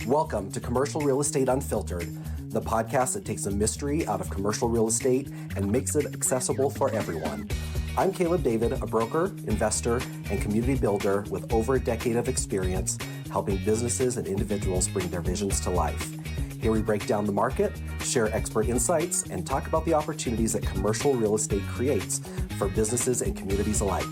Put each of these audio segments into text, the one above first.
Welcome to Commercial Real Estate Unfiltered, the podcast that takes the mystery out of commercial real estate and makes it accessible for everyone. I'm Caleb David, a broker, investor, and community builder with over a decade of experience helping businesses and individuals bring their visions to life. Here we break down the market, share expert insights, and talk about the opportunities that commercial real estate creates for businesses and communities alike.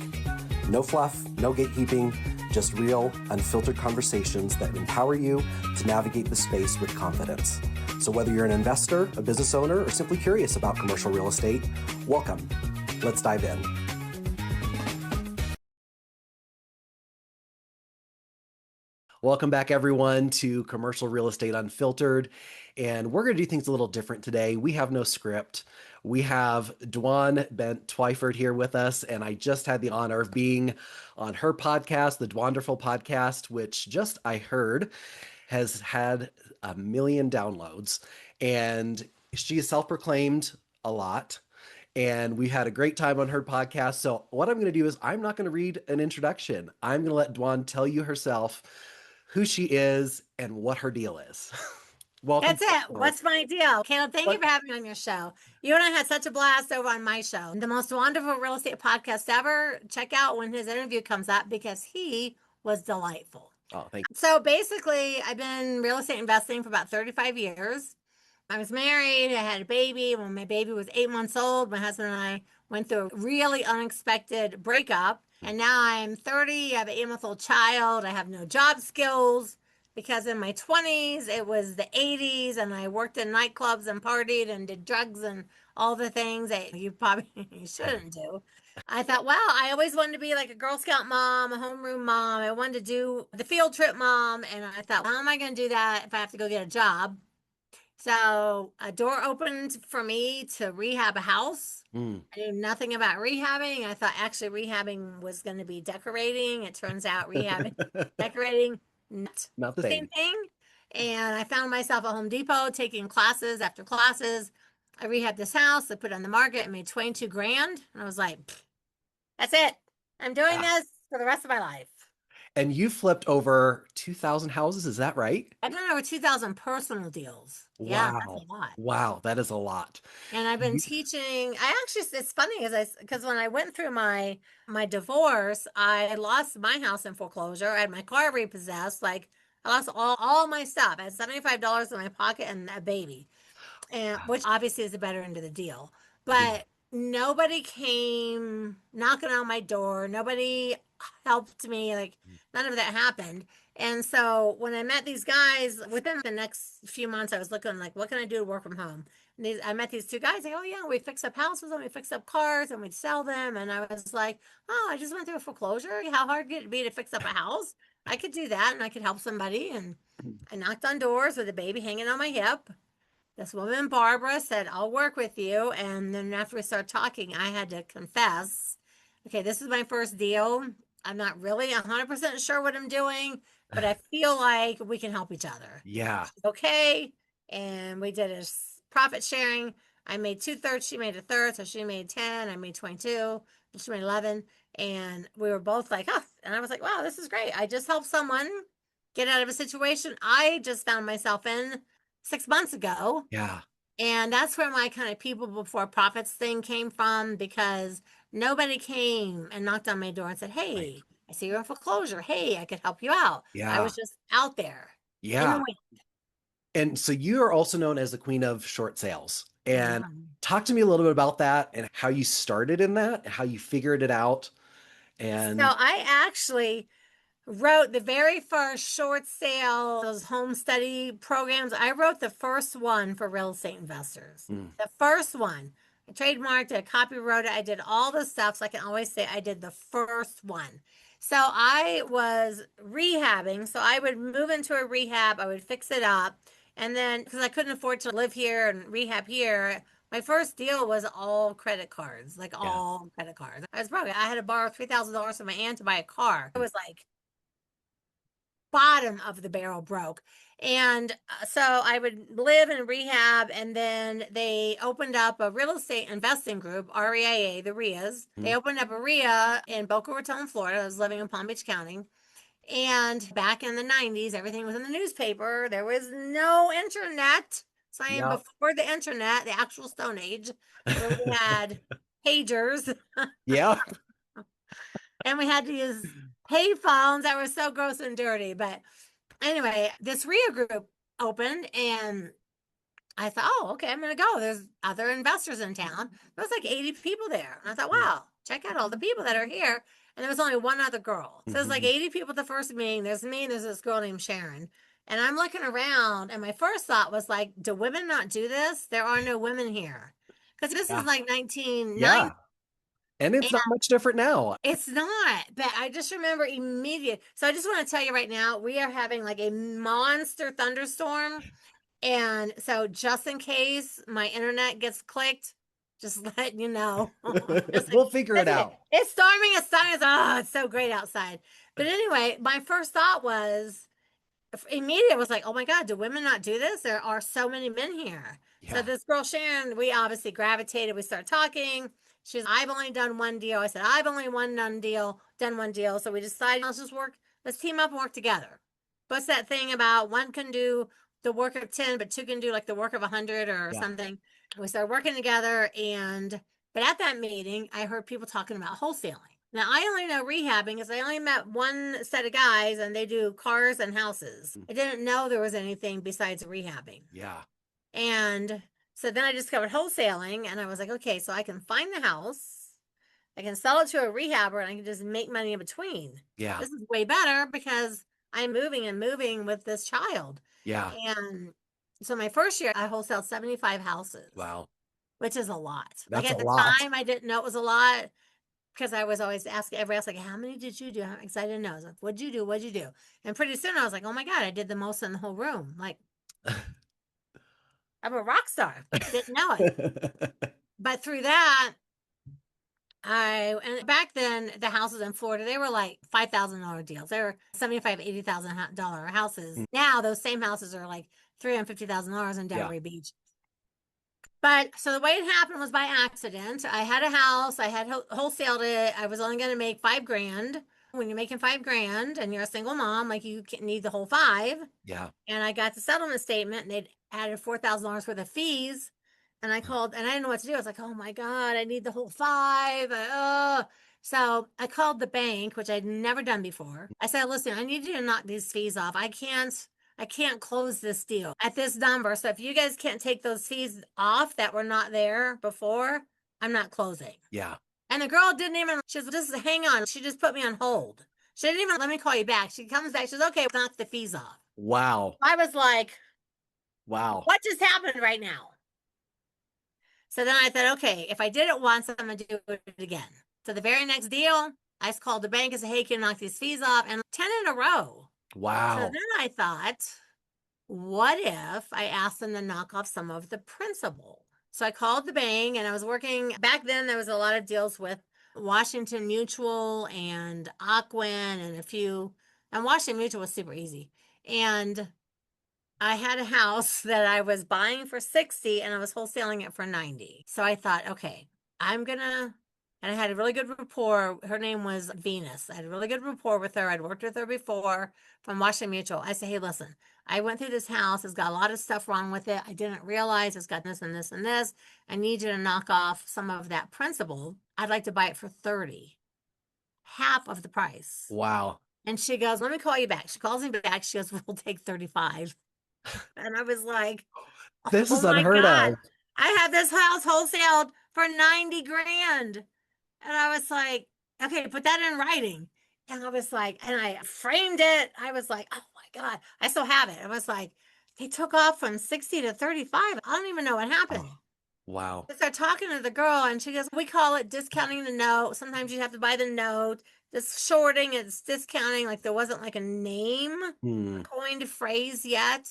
No fluff, no gatekeeping, just real, unfiltered conversations that empower you to navigate the space with confidence. So whether you're an investor, a business owner, or simply curious about commercial real estate, welcome. Let's dive in. Welcome back, everyone, to Commercial Real Estate Unfiltered. And we're going to do things a little different today. We have no script. We have Dwan Bent-Twyford here with us, and I just had the honor of being on her podcast, the Dwanderful podcast, which just I heard has had 1 million downloads. And she is self-proclaimed a lot. And we had a great time on her podcast. So what I'm going to do is I'm not going to read an introduction. I'm going to let Dwan tell you herself who she is and what her deal is. Welcome. That's it. What's my deal? Caleb, thank you for having me on your show. You and I had such a blast over on my show. The most wonderful real estate podcast ever. Check out when his interview comes up because he was delightful. Oh, thank you. So basically, I've been real estate investing for about 35 years. I was married. I had a baby. When my baby was 8 months old, my husband and I went through a really unexpected breakup. And now I'm 30. I have an 8-month-old child. I have no job skills. Because in my 20s, it was the 80s, and I worked in nightclubs and partied and did drugs and all the things that you probably shouldn't do. I thought, wow, I always wanted to be like a Girl Scout mom, a homeroom mom. I wanted to do the field trip mom. And I thought, how am I going to do that if I have to go get a job? So a door opened for me to rehab a house. I knew nothing about rehabbing. I thought actually rehabbing was going to be decorating. It turns out rehabbing, decorating, not the same thing. And I found myself at Home Depot taking classes after classes. I rehabbed this house. I put it on the market. I made 22 grand. And I was like, that's it. I'm doing this for the rest of my life. And you flipped over 2,000 houses, is that right? I've done over 2,000 personal deals. Wow. Yeah, that's a lot. Wow, that is a lot. And I've been teaching. It's funny because when I went through my divorce, I lost my house in foreclosure. I had my car repossessed. Like I lost all my stuff. I had $75 in my pocket and a baby, and which obviously is the better end of the deal. But nobody came knocking on my door. Nobody helped me. Like none of that happened. And so when I met these guys, within the next few months, I was looking like, what can I do to work from home? And I met these two guys. Like, oh yeah, we fix up houses and we fix up cars and we'd sell them. And I was like, oh, I just went through a foreclosure. How hard could it be to fix up a house? I could do that and I could help somebody. And I knocked on doors with a baby hanging on my hip. This woman, Barbara, said, I'll work with you. And then after we started talking, I had to confess, okay, this is my first deal. I'm not really 100% sure what I'm doing, but I feel like we can help each other. Yeah. Okay. And we did a profit sharing. I made 2/3. She made 1/3. So she made 10. I made 22. And she made 11. And we were both like, oh, and I was like, wow, this is great. I just helped someone get out of a situation I just found myself in 6 months ago. Yeah. And that's where my kind of people before profits thing came from, because nobody came and knocked on my door and said, hey, I see you're in foreclosure. Hey, I could help you out. Yeah. I was just out there. Yeah. In the wind. And so you are also known as the queen of short sales. And talk to me a little bit about that and how you started in that, how you figured it out. And so I actually wrote the very first short sale, those home study programs. I wrote the first one for real estate investors. The first one. I trademarked it, copywrote it. I did all the stuff. So I can always say I did the first one. So I was rehabbing. So I would move into a rehab. I would fix it up. And then, because I couldn't afford to live here and rehab here, my first deal was all credit cards, all credit cards. I was broke. I had to borrow $3,000 from my aunt to buy a car. It was like bottom of the barrel broke. And so I would live in rehab, and then they opened up a real estate investing group, REIA, the RIAs. They opened up a RIA in Boca Raton, Florida. I was living in Palm Beach County. And back in the 90s, everything was in the newspaper. There was no internet. So I am Yep. before the internet, the actual Stone Age, where we had pagers Yeah. and we had to use pay phones that were so gross and dirty. But anyway, this RIA group opened and I thought, oh, okay, I'm going to go. There's other investors in town. There was like 80 people there. And I thought, wow, check out all the people that are here. And there was only one other girl. So there's like 80 people at the first meeting. There's me and there's this girl named Sharon. And I'm looking around and my first thought was like, do women not do this? There are no women here. Because this is like 1990. Yeah. And it's not much different now. It's not, but I just remember immediate. So I just want to tell you right now, we are having like a monster thunderstorm. And so just in case my internet gets clicked, just letting you know. We'll figure it out. It's storming, it's sunny. Oh, it's so great outside. But anyway, my first thought was, immediate was like, oh my God, do women not do this? There are so many men here. Yeah. So this girl, Sharon, we obviously gravitated. We started talking. She's, I've only done one deal. I said, I've only done one deal. So we decided, let's team up and work together. What's that thing about one can do the work of 10, but two can do like the work of 100 or something. We started working together but at that meeting, I heard people talking about wholesaling. Now, I only know rehabbing because I only met one set of guys and they do cars and houses. I didn't know there was anything besides rehabbing. Yeah. And so then I discovered wholesaling and I was like, okay, so I can find the house, I can sell it to a rehabber and I can just make money in between. Yeah. This is way better because I'm moving with this child. Yeah. And so my first year, I wholesaled 75 houses. Wow. Which is a lot. That's like at a the lot. time, I didn't know it was a lot because I was always asking everybody else, like, how many did you do? Because I didn't know. I was like, what'd you do? What'd you do? And pretty soon I was like, oh my God, I did the most in the whole room. Like, I'm a rock star. Didn't know it. But through that, and back then, the houses in Florida, they were like $5,000 deals. They were $75,000, $80,000 houses. Now those same houses are like $350,000 in Delray Beach. But so the way it happened was by accident. I had a house, I had wholesaled it. I was only going to make $5,000. When you're making $5,000 and you're a single mom, like you need the whole five. Yeah. And I got the settlement statement and they'd added $4,000 worth of fees. And I called and I didn't know what to do. I was like, oh my God, I need the whole five. So I called the bank, which I'd never done before. I said, listen, I need you to knock these fees off. I can't close this deal at this number. So if you guys can't take those fees off that were not there before, I'm not closing. Yeah. And the girl didn't even, she was just, hang on. She just put me on hold. She didn't even let me call you back. She comes back. She says, okay, knock the fees off. Wow. I was like, wow. What just happened right now? So then I thought, okay, if I did it once, I'm going to do it again. So the very next deal, I just called the bank and said, hey, can you knock these fees off? And 10 in a row. Wow. So then I thought, what if I asked them to knock off some of the principal? So I called the bank and I was working. Back then, there was a lot of deals with Washington Mutual and Aquin and a few. And Washington Mutual was super easy. And I had a house that I was buying for 60 and I was wholesaling it for 90. So I thought, okay, and I had a really good rapport. Her name was Venus. I had a really good rapport with her. I'd worked with her before from Washington Mutual. I said, hey, listen, I went through this house. It's got a lot of stuff wrong with it. I didn't realize it's got this and this and this. I need you to knock off some of that principal. I'd like to buy it for 30, half of the price. Wow. And she goes, let me call you back. She calls me back. She goes, we'll take 35. And I was like, this is unheard of. I had this house wholesaled for 90 grand. And I was like, okay, put that in writing. And I was like, and I framed it. I was like, oh my God, I still have it. I was like, they took off from 60 to 35. I don't even know what happened. Oh, wow. I started talking to the girl and she goes, we call it discounting the note. Sometimes you have to buy the note. This shorting, it's discounting. Like there wasn't like a name, a coined phrase yet.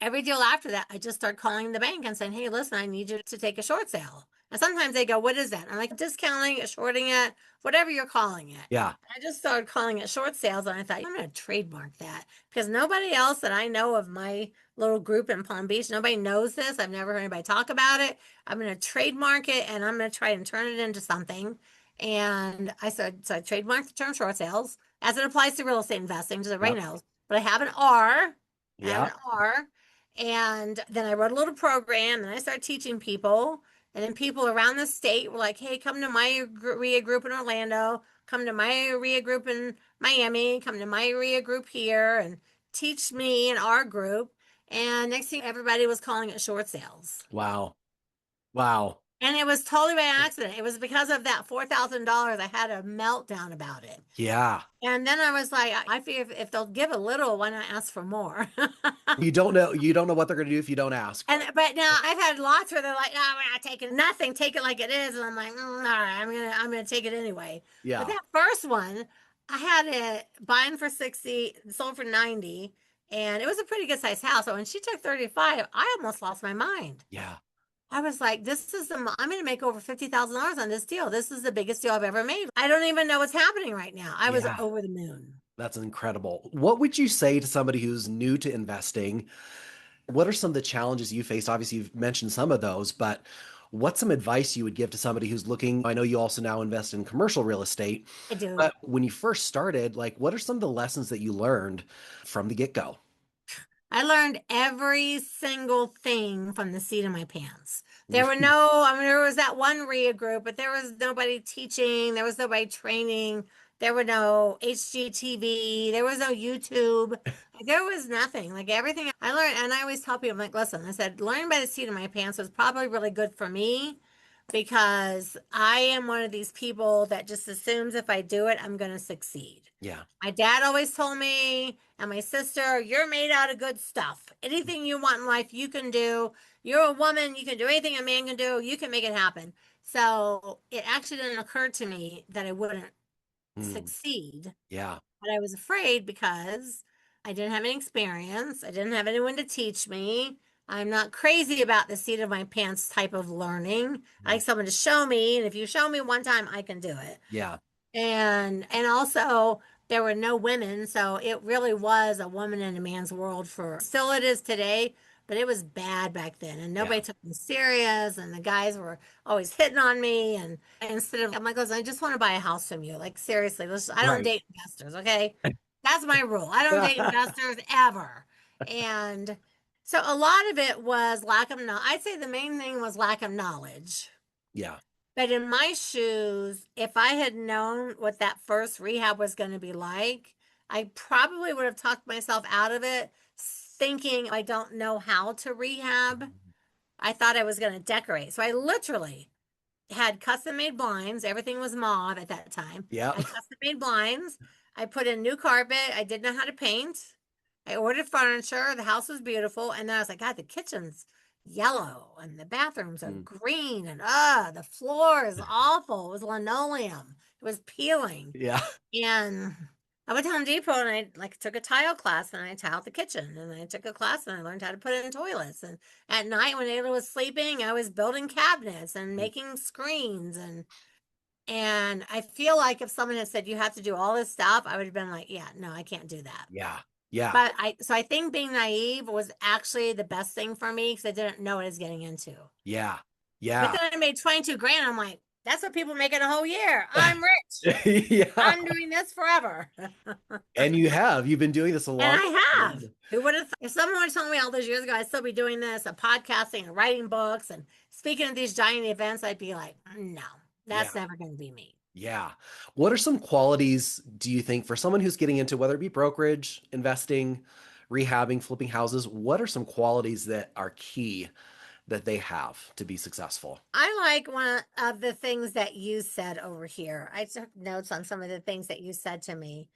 Every deal after that, I just start calling the bank and saying, hey, listen, I need you to take a short sale. And sometimes they go, what is that? I'm like, discounting it, shorting it, whatever you're calling it. Yeah. I just started calling it short sales. And I thought, I'm going to trademark that because nobody else that I know of my little group in Palm Beach, nobody knows this. I've never heard anybody talk about it. I'm going to trademark it and I'm going to try and turn it into something. And I said, so I trademarked the term short sales. as it applies to real estate investing, just everybody Yep. knows. But I have an R. I have Yeah. an R. And then I wrote a little program and I started teaching people. And then people around the state were like, hey, come to my RIA group in Orlando, come to my RIA group in Miami, come to my RIA group here and teach me in our group. And next thing, everybody was calling it short sales. Wow. Wow. And it was totally by accident. It was because of that $4,000. I had a meltdown about it. Yeah. And then I was like, I figure if they'll give a little, why not ask for more? You don't know what they're going to do if you don't ask. But now I've had lots where they're like, no, we're not taking nothing, take it like it is. And I'm like, all right, I'm gonna take it anyway. Yeah. But that first one, I had it buying for 60, sold for 90, and it was a pretty good sized house. So when she took 35, I almost lost my mind. Yeah. I was like, I'm going to make over $50,000 on this deal. This is the biggest deal I've ever made. I don't even know what's happening right now. I was over the moon. That's incredible. What would you say to somebody who's new to investing? What are some of the challenges you faced? Obviously, you've mentioned some of those, but what's some advice you would give to somebody who's looking? I know you also now invest in commercial real estate. I do. But when you first started, like, what are some of the lessons that you learned from the get-go? I learned every single thing from the seat of my pants. There was that one RIA group, but there was nobody teaching. There was nobody training. There were no HGTV. There was no YouTube. There was nothing. Like everything I learned, and I always tell people, I'm like, listen, I said, learning by the seat of my pants was probably really good for me because I am one of these people that just assumes if I do it, I'm going to succeed. Yeah. My dad always told me, and my sister, you're made out of good stuff. Anything you want in life, you can do. You're a woman, you can do anything a man can do, you can make it happen. So it actually didn't occur to me that I wouldn't succeed. Yeah. But I was afraid because I didn't have any experience. I didn't have anyone to teach me. I'm not crazy about the seat of my pants type of learning. I like someone to show me, and if you show me one time, I can do it. Yeah. And also there were no women, so it really was a woman and a man's world still it is today, but it was bad back then and nobody took me serious and the guys were always hitting on me and instead of I'm like, listen, I just want to buy a house from you. Like seriously, I don't date investors, okay? That's my rule. I don't date investors ever. And so a lot of it was lack of knowledge. I'd say the main thing was lack of knowledge. Yeah. But in my shoes, if I had known what that first rehab was going to be like, I probably would have talked myself out of it thinking I don't know how to rehab. I thought I was going to decorate. So I literally had custom made blinds. Everything was mauve at that time. Yeah. I custom made blinds. I put in new carpet. I didn't know how to paint. I ordered furniture. The house was beautiful. And then I was like, God, the kitchen's yellow and the bathrooms are green and the floor is awful. It was linoleum. It was peeling. Yeah. And I went to Home Depot and I took a tile class and I tiled the kitchen and I took a class and I learned how to put in toilets. And at night when Ayla was sleeping, I was building cabinets and making screens and I feel like if someone had said you have to do all this stuff, I would have been like, yeah, no, I can't do that. Yeah. Yeah. But I think being naive was actually the best thing for me because I didn't know what I was getting into. Yeah. Yeah. But then I made 22 grand. I'm like, that's what people make in a whole year. I'm rich. Yeah. I'm doing this forever. And you've been doing this a long time. And I have. Who would have if someone would have told me all those years ago I'd still be doing this, and podcasting and writing books and speaking at these giant events, I'd be like, no, that's never going to be me. Yeah. What are some qualities do you think for someone who's getting into whether it be brokerage, investing, rehabbing, flipping houses, what are some qualities that are key that they have to be successful? I like one of the things that you said over here. I took notes on some of the things that you said to me.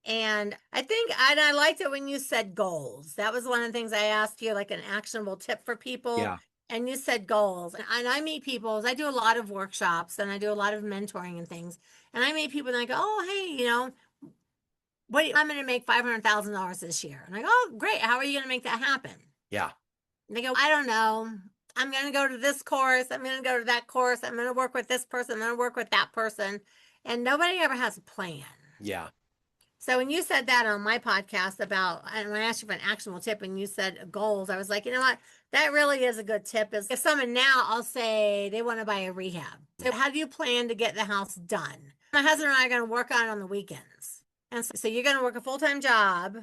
And I liked it when you said goals. That was one of the things I asked you, like an actionable tip for people. Yeah. And you said goals. And I meet people, I do a lot of workshops and I do a lot of mentoring and things. And I meet people and I go, oh, hey, I'm going to make $500,000 this year. And I go, oh, great. How are you going to make that happen? Yeah. And they go, I don't know. I'm going to go to this course. I'm going to go to that course. I'm going to work with this person. I'm going to work with that person. And nobody ever has a plan. Yeah. So when you said that on my podcast and when I asked you for an actionable tip and you said goals, I was like, you know what? That really is a good tip. Is if someone now, I'll say they want to buy a rehab. So how do you plan to get the house done? My husband and I are going to work on it on the weekends. And so you're going to work a full-time job,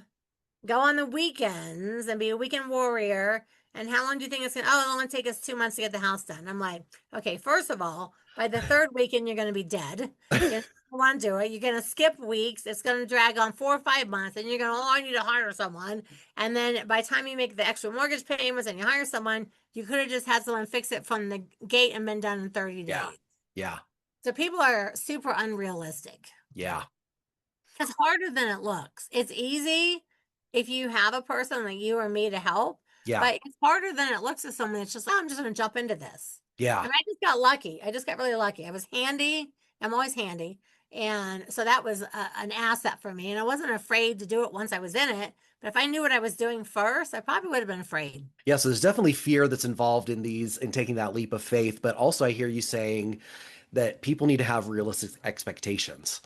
go on the weekends and be a weekend warrior. And how long do you think it's going to, oh, it'll only take us 2 months to get the house done. I'm like, okay, first of all, by the third weekend, you're going to be dead. You don't want to do it. You're going to skip weeks. It's going to drag on 4 or 5 months and you're going to, oh, I need to hire someone. And then by the time you make the extra mortgage payments and you hire someone, you could have just had someone fix it from the gate and been done in 30 days. Yeah. So people are super unrealistic. Yeah. It's harder than it looks. It's easy if you have a person like you or me to help. Yeah. But it's harder than it looks to someone that's just like, oh, I'm just going to jump into this. Yeah. And I just got lucky. I just got really lucky. I was handy. I'm always handy. And so that was an asset for me. And I wasn't afraid to do it once I was in it. But if I knew what I was doing first, I probably would have been afraid. Yeah. So there's definitely fear that's involved in taking that leap of faith. But also I hear you saying that people need to have realistic expectations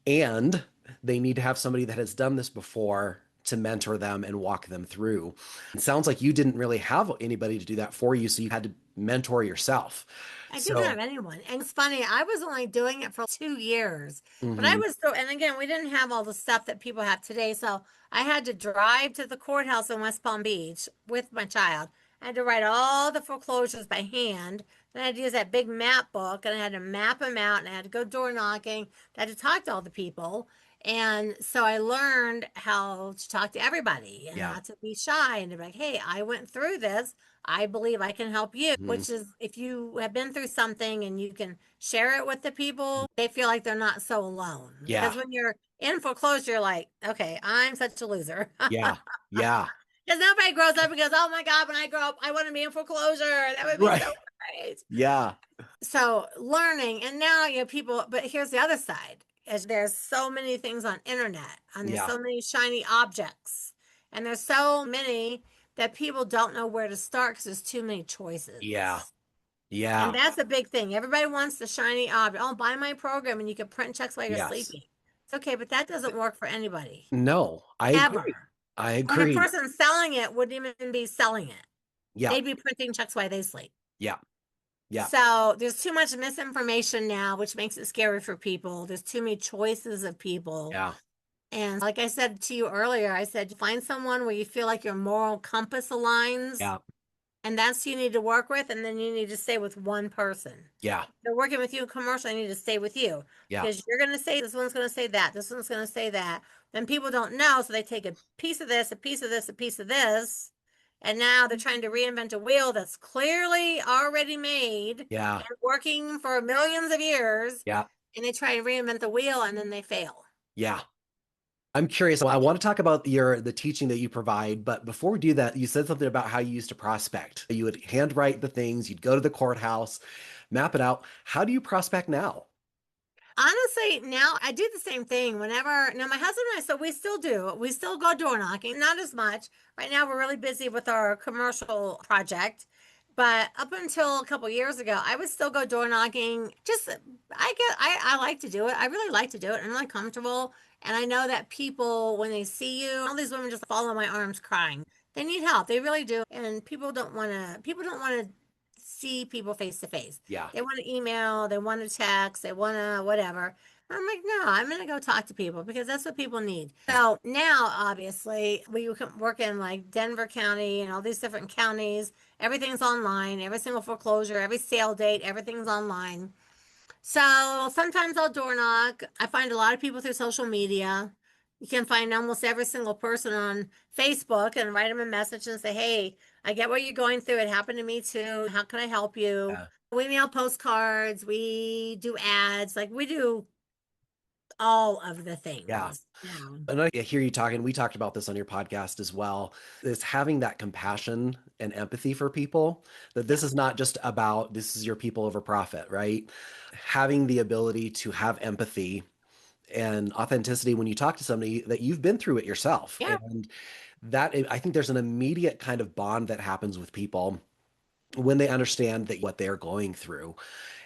and they need to have somebody that has done this before to mentor them and walk them through. It sounds like you didn't really have anybody to do that for you, so you had to mentor yourself. I didn't have anyone. And it's funny, I was only doing it for 2 years, but I was and again, we didn't have all the stuff that people have today. So I had to drive to the courthouse in West Palm Beach with my child. I had to write all the foreclosures by hand. Then I had to use that big map book and I had to map them out and I had to go door knocking. I had to talk to all the people. And so I learned how to talk to everybody and not to be shy and to be like, hey, I went through this. I believe I can help you, which is if you have been through something and you can share it with the people, they feel like they're not so alone. Yeah. Because when you're in foreclosure, you're like, okay, I'm such a loser. Yeah. Yeah. Because nobody grows up and goes, oh my God, when I grow up, I want to be in foreclosure. That would be so great. Yeah. So learning, and now people, but here's the other side. As there's so many things on internet and there's so many shiny objects and there's so many that people don't know where to start because there's too many choices. Yeah. Yeah. And that's a big thing. Everybody wants the shiny object. Oh, buy my program and you can print checks while you're sleeping. It's okay, but that doesn't work for anybody. No, I agree. I agree. And the person selling it wouldn't even be selling it. Yeah. They'd be printing checks while they sleep. Yeah. Yeah. So there's too much misinformation now, which makes it scary for people. There's too many choices of people. Yeah. And like I said to you earlier, I said, find someone where you feel like your moral compass aligns. Yeah. And that's who you need to work with. And then you need to stay with one person. Yeah. If they're working with you in commercial, I need to stay with you. Yeah. Because you're going to say, this one's going to say that. This one's going to say that. Then people don't know. So they take a piece of this, a piece of this, a piece of this. And now they're trying to reinvent a wheel that's clearly already made. Yeah. And working for millions of years. Yeah. And they try to reinvent the wheel and then they fail. Yeah. I'm curious. I want to talk about the teaching that you provide, but before we do that, you said something about how you used to prospect. You would handwrite the things, you'd go to the courthouse, map it out. How do you prospect now? Honestly, now I do the same thing whenever, now my husband and I, so we still do, we still go door knocking, not as much. Right now we're really busy with our commercial project, but up until a couple years ago, I would still go door knocking. I like to do it. I really like to do it. I'm really comfortable. And I know that people, when they see you, all these women just fall in my arms crying. They need help. They really do. And people don't want to see people face to face. Yeah. They want to email, they want to text, they want to whatever. I'm like, no, I'm going to go talk to people because that's what people need. So now, obviously, we can work in like Denver County and all these different counties. Everything's online. Every single foreclosure, every sale date, everything's online. So sometimes I'll door knock. I find a lot of people through social media. You can find almost every single person on Facebook and write them a message and say, hey, I get what you're going through. It happened to me too. How can I help you? Yeah. We mail postcards. We do ads. Like we do all of the things. Yeah. And I hear you talking, we talked about this on your podcast as well, is having that compassion and empathy for people, that this is not just about, this is your people over profit, right? Having the ability to have empathy and authenticity when you talk to somebody that you've been through it yourself. Yeah. And that, I think there's an immediate kind of bond that happens with people when they understand that what they're going through.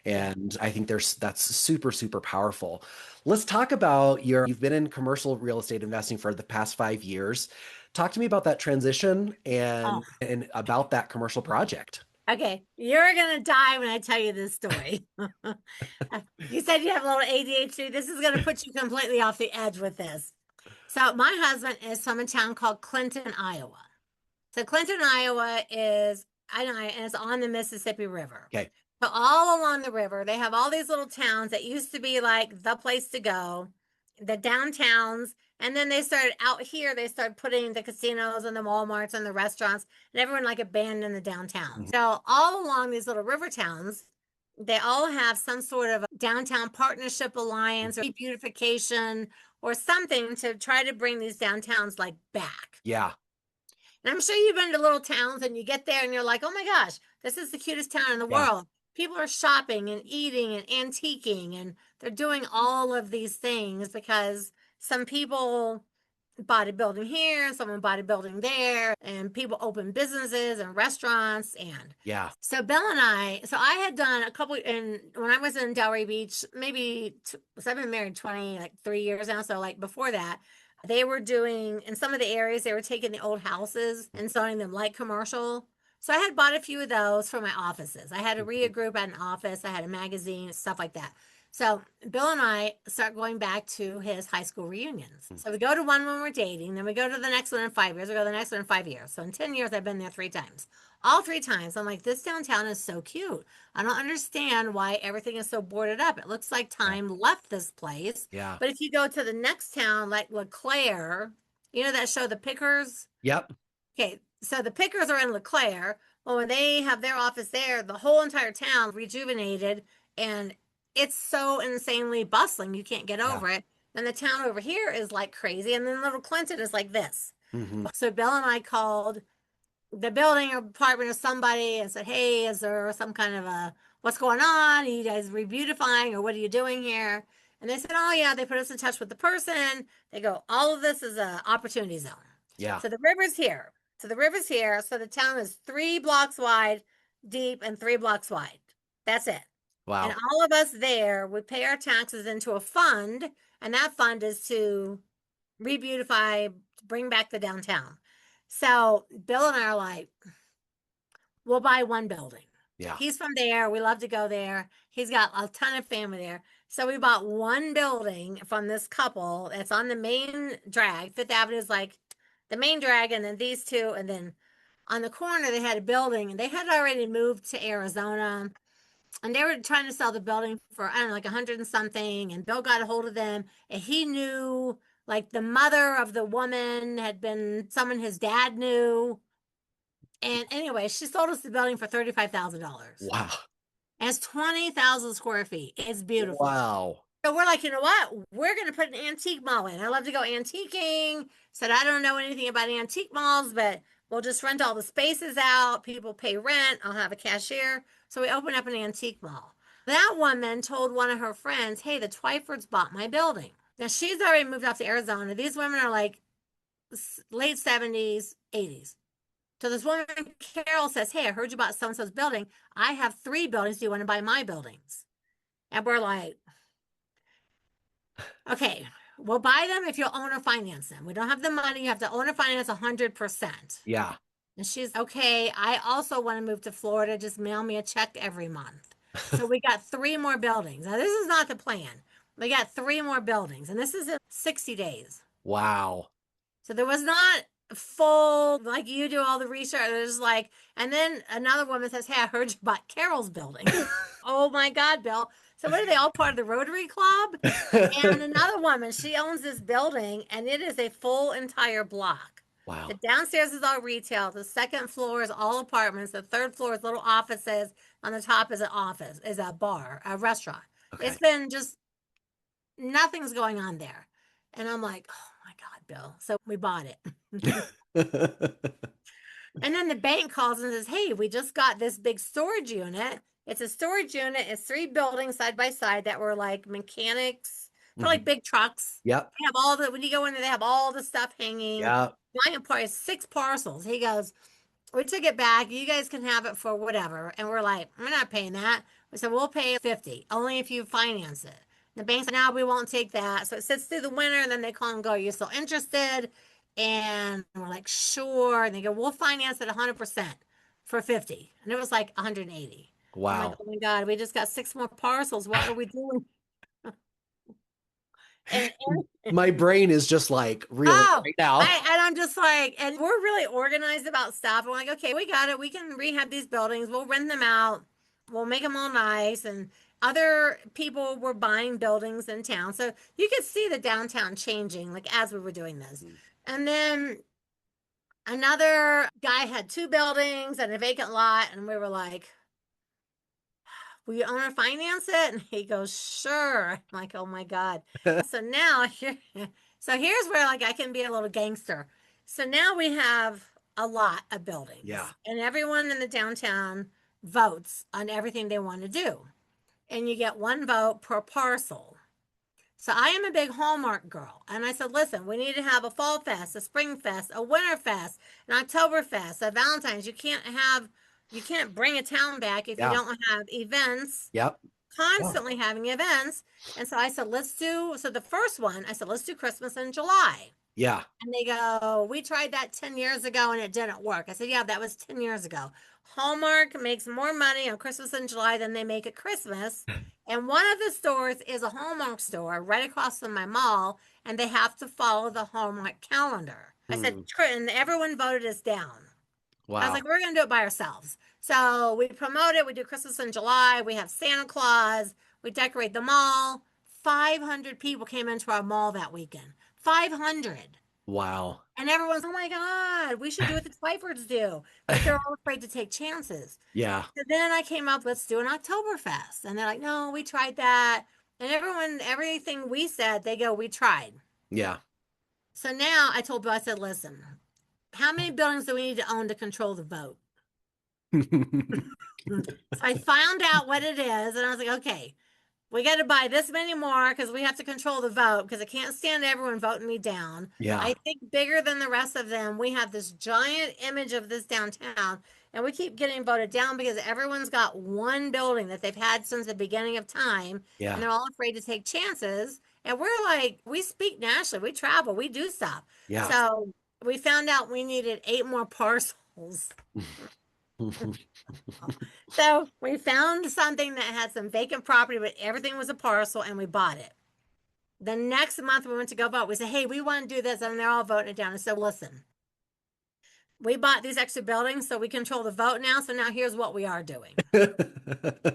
And I think that's super, super powerful. Let's talk about you've been in commercial real estate investing for the past 5 years. Talk to me about that transition and about that commercial project. Okay, you're going to die when I tell you this story. You said you have a little ADHD. This is going to put you completely off the edge with this. So my husband is from a town called Clinton, Iowa. So Clinton, Iowa is, I know, and it's on the Mississippi River. Okay. So all along the river, they have all these little towns that used to be like the place to go, the downtowns. And then they started out here, they started putting the casinos and the Walmarts and the restaurants and everyone like abandoned the downtown. Mhm. So all along these little river towns, they all have some sort of a downtown partnership alliance or beautification or something to try to bring these downtowns like back. Yeah. And I'm sure you've been to little towns and you get there and you're like, oh my gosh, this is the cutest town in the Yeah. world. People are shopping and eating and antiquing, and they're doing all of these things because some people bought a building here, someone bought a building there, and people open businesses and restaurants. And Yeah. so Bill and I had done a couple, and when I was in Delray Beach, maybe, so I've been married 3 years now. So like before that, they were doing, in some of the areas, they were taking the old houses and selling them like commercial. So I had bought a few of those for my offices. I had a RIA group at an office. I had a magazine, stuff like that. So Bill and I start going back to his high school reunions. So we go to one when we're dating, then we go to the next one in 5 years, we go to the next one in 5 years. So in 10 years, I've been there 3 times. All 3 times, I'm like, this downtown is so cute. I don't understand why everything is so boarded up. It looks like time left this place. Yeah. But if you go to the next town, like LeClaire, you know that show, The Pickers? Yep. Okay, so the Pickers are in LeClaire. Well, when they have their office there, the whole entire town rejuvenated, and it's so insanely bustling, you can't get over it. And the town over here is like crazy, and then Little Clinton is like this. Mm-hmm. So Bill and I called the building or apartment of somebody and said, hey, is there some kind of a, what's going on? Are you guys rebeautifying or what are you doing here? And they said, oh yeah, they put us in touch with the person. They go, all of this is an opportunity zone. Yeah. So the river's here. So the river's here. So the town is 3 blocks wide, deep, and 3 blocks wide. That's it. Wow. And all of us there would pay our taxes into a fund, and that fund is to rebeautify, bring back the downtown. So Bill and I are like, we'll buy one building. Yeah. He's from there. We love to go there. He's got a ton of family there. So we bought one building from this couple that's on the main drag. Fifth Avenue is like the main drag, and then these two. And then on the corner, they had a building, and they had already moved to Arizona. And they were trying to sell the building for, I don't know, like 100 and something. And Bill got a hold of them, and he knew, like, the mother of the woman had been someone his dad knew. And anyway, she sold us the building for $35,000. Wow. And it's 20,000 square feet. It's beautiful. Wow. So we're like, you know what? We're going to put an antique mall in. I love to go antiquing. Said, I don't know anything about antique malls, but we'll just rent all the spaces out. People pay rent. I'll have a cashier. So we opened up an antique mall. That woman told one of her friends, hey, the Twyfords bought my building. Now she's already moved off to Arizona. These women are like late 70s, 80s. So this woman, Carol, says, hey, I heard you bought so-and-so's building. I have 3 buildings. Do you want to buy my buildings? And we're like, okay, we'll buy them if you'll owner finance them. We don't have the money. You have to owner finance 100%. Yeah. And she's, okay, I also want to move to Florida. Just mail me a check every month. So we got 3 more buildings. Now, this is not the plan. We got 3 more buildings, and this is in 60 days. Wow. So there was not full, like you do all the research. There's like, and then another woman says, hey, I heard you bought Carol's building. Oh my God, Bill. So what are they all part of the Rotary Club? And another woman, she owns this building, and it is a full entire block. Wow. The downstairs is all retail. The second floor is all apartments. The third floor is little offices. On the top is an office, is a bar, a restaurant. Okay. It's been just, nothing's going on there. And I'm like, oh my God, Bill. So we bought it. And then the bank calls and says, hey, we just got this big storage unit. It's a storage unit. It's 3 buildings side by side that were like mechanics for like big trucks. Yep. They have all the, when you go in there, they have all the stuff hanging. Yep. Giant part is 6 parcels. He goes, we took it back. You guys can have it for whatever. And we're like, we're not paying that. We said, we'll pay 50, only if you finance it. The bank said, no, we won't take that. So it sits through the winter, and then they call and go, are you still interested? And we're like, sure. And they go, we'll finance it 100% for 50. And it was like 180. Wow. I'm like, oh my God, we just got 6 more parcels. What are we doing? And My brain is just like reeling oh, right now. and I'm just like, and we're really organized about stuff. We're like, okay, we got it. We can rehab these buildings. We'll rent them out. We'll make them all nice. And other people were buying buildings in town. So you could see the downtown changing, like as we were doing this. And then another guy had two buildings and a vacant lot. And we were like, will you owner finance it? And he goes, sure. I'm like, oh my God. So now here, so here's where like I can be a little gangster. So now we have a lot of buildings. Yeah. And everyone in the downtown votes on everything they want to do. And you get one vote per parcel. So I am a big Hallmark girl. And I said, listen, we need to have a fall fest, a spring fest, a winter fest, an October fest, a Valentine's. You can't bring a town back if you don't have events. Yep. Constantly having events. And so I said, so the first one, I said, let's do Christmas in July. Yeah. And they go, we tried that 10 years ago and it didn't work. I said, yeah, that was 10 years ago. Hallmark makes more money on Christmas in July than they make at Christmas. And one of the stores is a Hallmark store right across from my mall, and they have to follow the Hallmark calendar. I said, and everyone voted us down. Wow. I was like, we're going to do it by ourselves. So we promote it. We do Christmas in July. We have Santa Claus. We decorate the mall. 500 people came into our mall that weekend. 500. Wow. And everyone's, oh my God, we should do what the Twyfords do. But they're all afraid to take chances. Yeah. So then I came up, let's do an Oktoberfest. And they're like, no, we tried that. And everything we said, they go, we tried. Yeah. So now I told Bill, I said, listen, how many buildings do we need to own to control the vote? So I found out what it is, and I was like, okay, we got to buy this many more because we have to control the vote because I can't stand everyone voting me down. Yeah. I think bigger than the rest of them, we have this giant image of this downtown, and we keep getting voted down because everyone's got one building that they've had since the beginning of time, and they're all afraid to take chances. And we're like, we speak nationally, we travel, we do stuff. Yeah. So we found out we needed 8 more parcels. So we found something that had some vacant property, but everything was a parcel, and we bought it. The next month we went to go vote. We said, hey, we want to do this, and they're all voting it down. And so listen, we bought these extra buildings, so we control the vote now. So now here's what we are doing.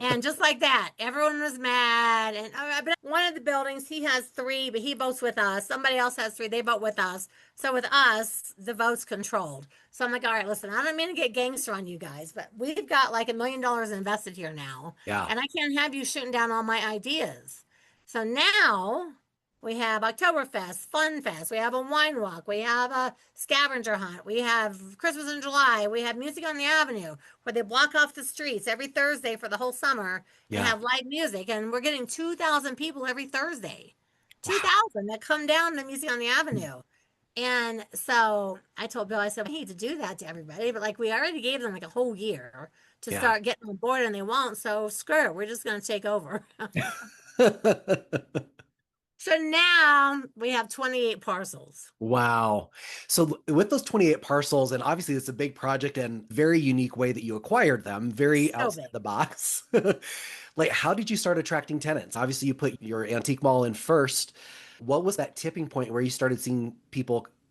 And just like that, everyone was mad. And but one of the buildings, he has 3, but he votes with us. Somebody else has 3, they vote with us. So with us, the vote's controlled. So I'm like, all right, listen, I don't mean to get gangster on you guys, but we've got like $1 million invested here now. Yeah. And I can't have you shooting down all my ideas. So now we have Oktoberfest, Fun Fest. We have a wine walk. We have a scavenger hunt. We have Christmas in July. We have Music on the Avenue where they block off the streets every Thursday for the whole summer and have live music. And we're getting 2,000 people every Thursday. 2,000 that come down to Music on the Avenue. And so I told Bill, I said, I hate to do that to everybody, but like we already gave them like a whole year to start getting on board and they won't. So screw it. We're just going to take over. So now we have 28 parcels. Wow. So with those 28 parcels, and obviously it's a big project and very unique way that you acquired them, very outside the box. Like, how did you start attracting tenants? Obviously you put your antique mall in first. What was that tipping point where you started seeing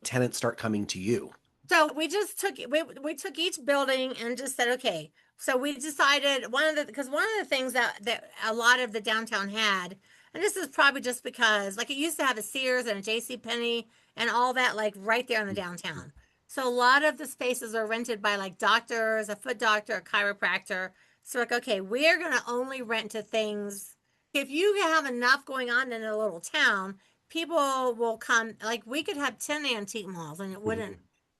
tenants start coming to you? So we just took we took each building and just said, okay. So we decided because one of the things that a lot of the downtown had, and this is probably just because like it used to have a Sears and a J.C. Penney and all that like right there in the downtown. So a lot of the spaces are rented by like doctors, a foot doctor, a chiropractor. So like, okay, we're going to only rent to things. If you have enough going on in a little town, people will come. Like we could have 10 antique malls and it wouldn't,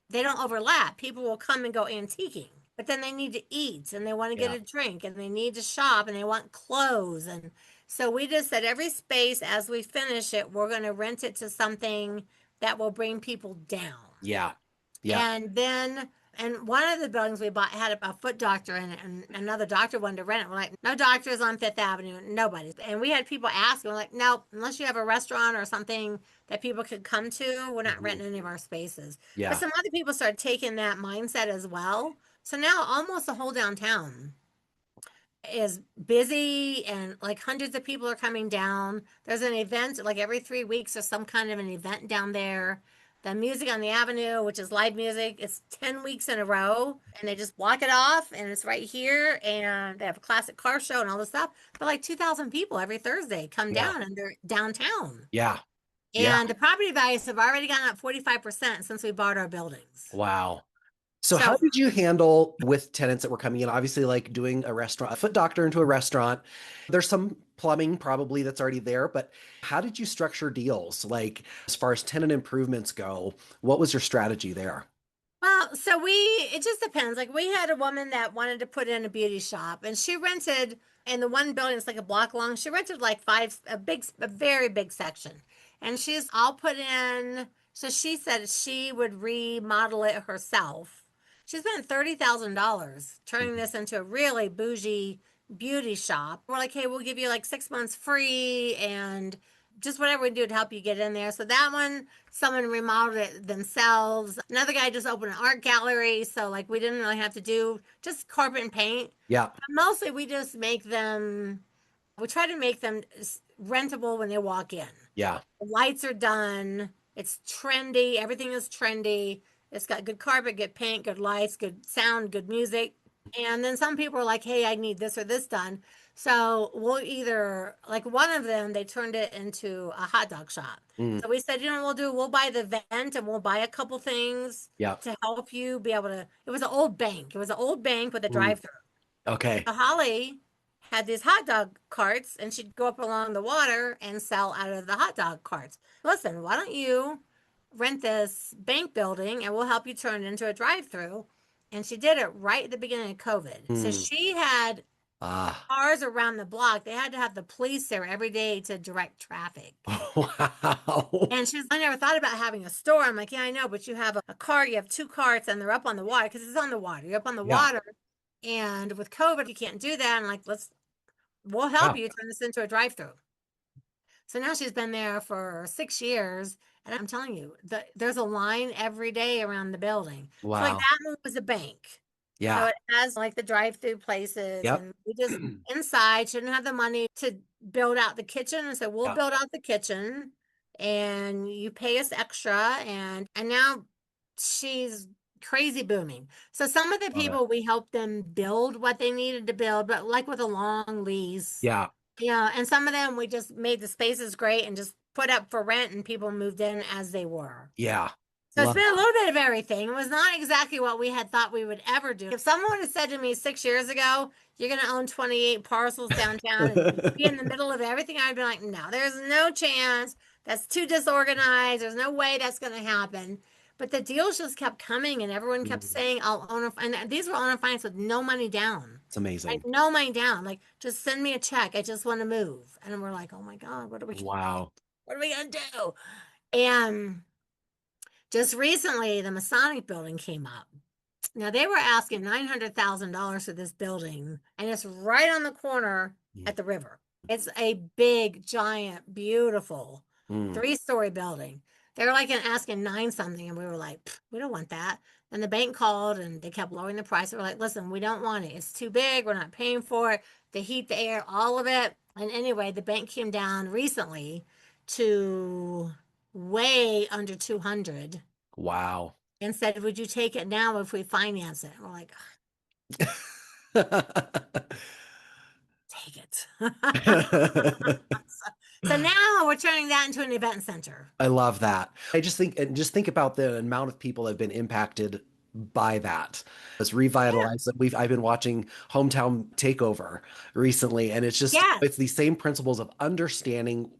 they don't overlap. People will come and go antiquing, but then they need to eat and they want to get a drink and they need to shop and they want clothes. And so we just said every space as we finish it, we're going to rent it to something that will bring people down. Yeah. Yeah. And then, and one of the buildings we bought had a foot doctor in it, and another doctor wanted to rent it. We're like, no doctors on Fifth Avenue, nobody. And we had people ask, we're like, no, unless you have a restaurant or something that people could come to, we're not renting any of our spaces. Yeah. But some other people started taking that mindset as well. So now almost the whole downtown is busy and like hundreds of people are coming down. There's an event like every 3 weeks or some kind of an event down there. The music on the avenue, which is live music, it's 10 weeks in a row and they just block it off and it's right here and they have a classic car show and all this stuff. But like 2,000 people every Thursday come Yeah. down and they're downtown. Yeah. Yeah. And the property values have already gone up 45% since we bought our buildings. Wow. So how So did you handle with tenants that were coming in? Obviously, like doing a restaurant, a foot doctor into a restaurant. There's some plumbing probably that's already there, but how did you structure deals? Like as far as tenant improvements go, what was your strategy there? Well, it just depends. Like we had a woman that wanted to put in a beauty shop and she rented in the one building, it's like a block long. She rented like a very big section. And she's all put in. So she said she would remodel it herself. She spent $30,000 turning this into a really bougie beauty shop. We're like, hey, we'll give you like 6 months free and just whatever we do to help you get in there. So that one, someone remodeled it themselves. Another guy just opened an art gallery. So like we didn't really have to do just carpet and paint. Yeah. But mostly we try to make them rentable when they walk in. Yeah. The lights are done. It's trendy. Everything is trendy. It's got good carpet, good paint, good lights, good sound, good music. And then some people are like, hey, I need this or this done. So we'll either, like one of them, they turned it into a hot dog shop. Mm. So we said, we'll buy the vent and we'll buy a couple things Yeah. to help you be able to. It was an old bank. It was an old bank with a Mm. drive through. Okay. So Holly had these hot dog carts and she'd go up along the water and sell out of the hot dog carts. Listen, why don't you rent this bank building and we'll help you turn it into a drive through? And she did it right at the beginning of COVID. So Mm. she had Ah. cars around the block. They had to have the police there every day to direct traffic. Wow. And she's, I never thought about having a store. I'm like, yeah, I know, but you have a cart, you have two carts, and they're up on the water because it's on the water. You're up on the Yeah. water. And with COVID, you can't do that. I'm like, we'll help Yeah. you turn this into a drive through. So now she's been there for 6 years. And I'm telling you, there's a line every day around the building. So like Wow. that one was a bank. So Yeah. it has like the drive-through places, Yep. and we just inside shouldn't have the money to build out the kitchen, and so we'll Yeah. build out the kitchen, and you pay us extra, and now she's crazy booming. So some of the Love it. people we helped them build what they needed to build, but like with a long lease, Yeah. and some of them we just made the spaces great and just put up for rent, and people moved in as they were. Yeah. So it's Love been a that. little bit of everything. It was not exactly what we had thought we would ever do. If someone would have said to me 6 years ago, you're going to own 28 parcels downtown and be in the middle of everything, I'd be like, no, there's no chance. That's too disorganized. There's no way that's going to happen. But the deals just kept coming and everyone kept saying, I'll own a, and these were owner finance with no money down. It's amazing. Like no money down. Like just send me a check. I just want to move. And we're like, oh my God, Wow. what are we going to do? And just recently, the Masonic building came up. Now they were asking $900,000 for this building, and it's right on the corner at the river. It's a big, giant, beautiful Mm. 3-story building. They were like asking nine something, and we were like, we don't want that. And the bank called, and they kept lowering the price. They were like, listen, we don't want it. It's too big. We're not paying for it. The heat, the air, all of it. And anyway, the bank came down recently to way under 200 Wow. and said, would you take it now if we finance it? We're like, take it. So now we're turning that into an event center. I love that. I just think about the amount of people that have been impacted by that. It's revitalized. I've been watching Hometown Takeover recently, and it's Yes. these same principles of understanding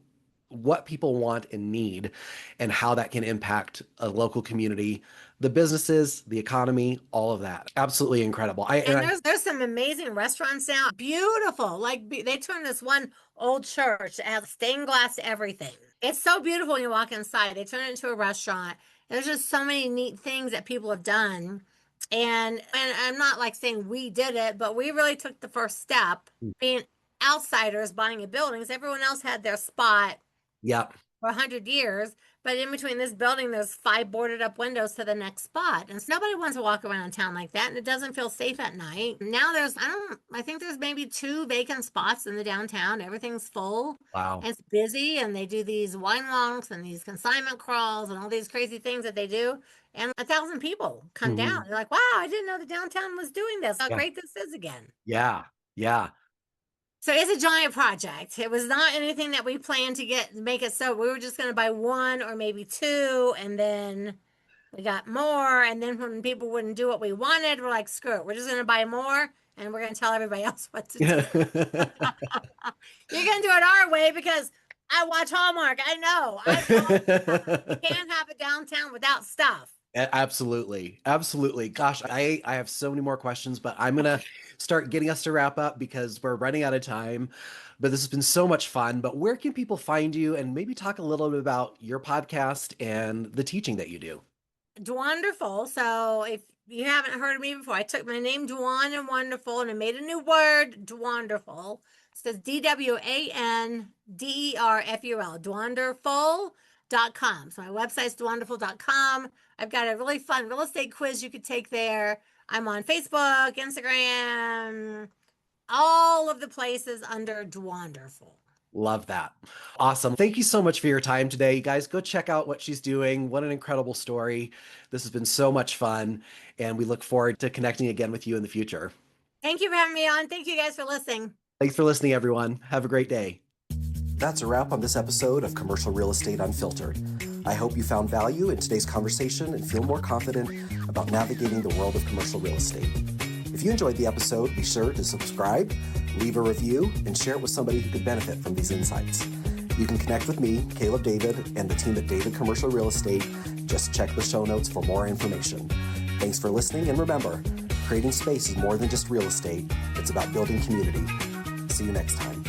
what people want and need and how that can impact a local community, the businesses, the economy, all of that. Absolutely incredible. There's some amazing restaurants now. Beautiful. Like they turned this one old church that has stained glass everything. It's so beautiful when you walk inside. They turn it into a restaurant. There's just so many neat things that people have done. And I'm not like saying we did it, but we really took the first step being outsiders buying a building because everyone else had their spot. Yeah. for 100 years. But in between this building, there's 5 boarded up windows to the next spot. And so nobody wants to walk around town like that. And it doesn't feel safe at night. Now I think there's maybe 2 vacant spots in the downtown. Everything's full. Wow. And it's busy. And they do these wine walks and these consignment crawls and all these crazy things that they do. And 1,000 people come down. They're like, wow, I didn't know the downtown was doing this. How great this is again. Yeah. Yeah. So it's a giant project. It was not anything that we planned to make it so. We were just going to buy 1 or maybe 2, and then we got more. And then when people wouldn't do what we wanted, we're like, screw it. We're just going to buy more, and we're going to tell everybody else what to do. You're going to do it our way because I watch Hallmark. I know. You can't have a downtown without stuff. Absolutely. Absolutely. Gosh, I have so many more questions, but I'm going to start getting us to wrap up because we're running out of time. But this has been so much fun. But where can people find you, and maybe talk a little bit about your podcast and the teaching that you do? Dwanderful. So if you haven't heard of me before, I took my name Dwan and Wonderful and I made a new word, Dwanderful. It says DWANDERFUL, Dwanderful.com. So my website's dwanderful.com. I've got a really fun real estate quiz you could take there. I'm on Facebook, Instagram, all of the places under Dwanderful. Love that. Awesome. Thank you so much for your time today. You guys, go check out what she's doing. What an incredible story. This has been so much fun, and we look forward to connecting again with you in the future. Thank you for having me on. Thank you guys for listening. Thanks for listening, everyone. Have a great day. That's a wrap on this episode of Commercial Real Estate Unfiltered. I hope you found value in today's conversation and feel more confident about navigating the world of commercial real estate. If you enjoyed the episode, be sure to subscribe, leave a review, and share it with somebody who could benefit from these insights. You can connect with me, Caleb David, and the team at David Commercial Real Estate. Just check the show notes for more information. Thanks for listening, and remember, creating space is more than just real estate. It's about building community. See you next time.